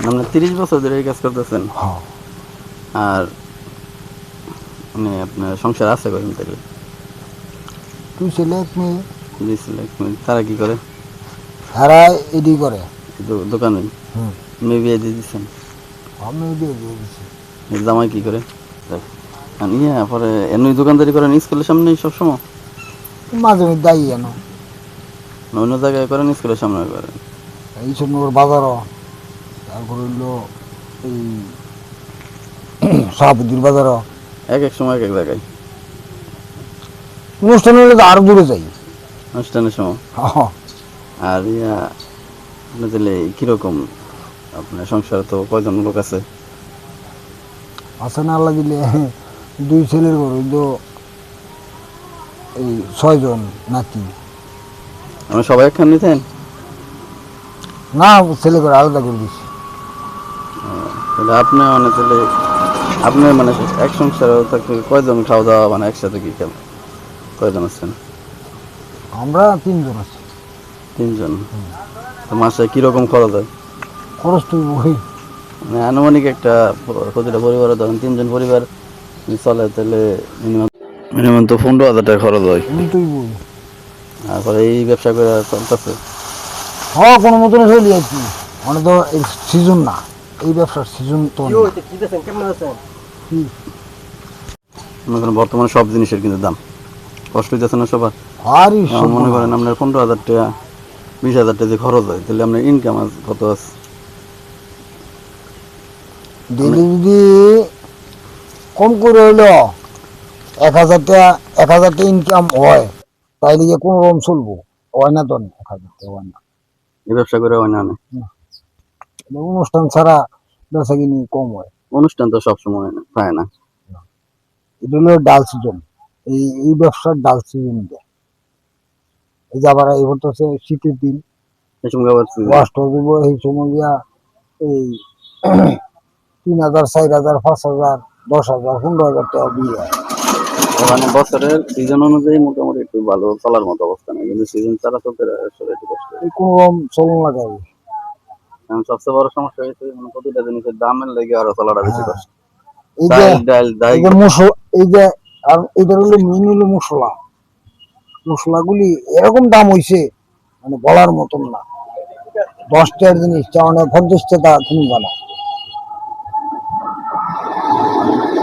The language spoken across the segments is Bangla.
আপনি 30 বছর ধরে এই কাজ করতেছেন? হ্যাঁ। আর মানে আপনার সংসার আছে কয়জন তাহলে? তুই ছেলে এক মেয়ে। 2 ছেলে 1 মেয়ে। তারা কি করে? তারা এডি করে। দোকানে? হুম। মেয়ে বিয়ে দিয়ে দিচ্ছেন? আমি বিয়ে দিয়ে দিছি। জামাই কি করে? পরে এমনি দোকানদারি করেন স্কুলের সামনেই সবসময়? মাঝে মধ্যে আই যেন অন্য জায়গায় করেন, স্কুলের সামনে করেন? এই সময় বাজারও, তারপর হইলো এই শাহাবুদ্দির বাজারও। এক এক সময় এক এক জায়গায়? অনুষ্ঠান হলে তো আরো দূরে যাই। অনুষ্ঠানের সময়? হ্যাঁ। আর আপনার তাহলে কীরকম আপনার সংসারে তো কয়জন লোক আছে? আছে না আল্লাহ দিলে 2 ছেলের ঘর হইল এই 6 জন নাতি। আমরা সবাই একখান নিতেন? না, ছেলে করে আলাদা করে দিছি। তাহলে আপনি মানে তাহলে আপনি মানে এক সংসারে থাকতে কয়জন খাওয়া দাওয়া মানে একসাথে কি খেল কয়জন আছেন? আমরা 3 জন আছি। 3 জন? তো মাসে কীরকম খরচ হয়? খরচ তুই বই মানে আনুমানিক একটা প্রতিটা পরিবারে ধরেন 3 জন পরিবার চলে, তাহলে মিনিমাম মিনিমাম তো 15,000 টাকা খরচ হয়। তুই বই তারপরে এই ব্যবসা করে চলতেছে? হ্যাঁ, কোনো মতনে চলি আর কি। মানে তো এই সিজন না, এই ব্যবসার সিজন তো না। কি? মনে করেন বর্তমানে সব জিনিসের কিন্তু দাম, কষ্ট হইতেছে না সবার? আরই মনে করেন আপনার 15,000 টাকা 20,000 টাকা যে খরচ হয়, তাহলে আপনার ইনকাম কত আছে? ডেলি যদি কম করে হইলো 1,000 টাকা, 1,000 টাকা ইনকাম হয়, তাইলে যে কোনো রকম চলবো। হয় না তো 1,000 টাকা হয় না। এই ব্যবসা করে হয় না না? অনুষ্ঠান ছাড়া বেচা কিনি কম হয়। অনুষ্ঠান তো সবসময় পায় না। এটা হলো ডাল সিজন, এই ব্যবসার ডাল সিজন। এই যে আবার এবার তো হচ্ছে শীতের দিন, এই সময় আবার ওয়াস্ট দিব এই সময় গিয়া এই 3,000 4,000 5,000 10,000 15,000 টাকা বিয়ে হয়। মানে বছরের সিজন অনুযায়ী মোটামুটি একটু ভালো চলার মতো অবস্থা নেই, কিন্তু সিজন ছাড়া চলতে আসলে একটু কষ্ট। এই কোনো রকম চলন লাগাবে। কারণ সবচেয়ে বড় সমস্যা হয়েছে মানে প্রতিটা জিনিসের দামের লেগে আরো চলাটা বেশি হ্যাঁ, কষ্ট। এই যে চাল ডাল এই যে এই যে আর এটা হলো মেন হলো মশলা। মশলাগুলি এরকম দাম হইছে মানে বলার মতন না। 10 টাকার জিনিসটা মানে 50 টাকা কিনবা না।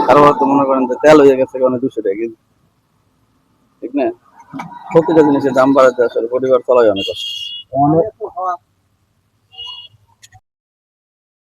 কারো তো মনে করেন যে তেল হয়ে গেছে মানে 200 টাকা কেজি, ঠিক না? প্রতিটা জিনিসের দাম বাড়াতে আসলে পরিবার চলাই অনেক কষ্ট। অনেক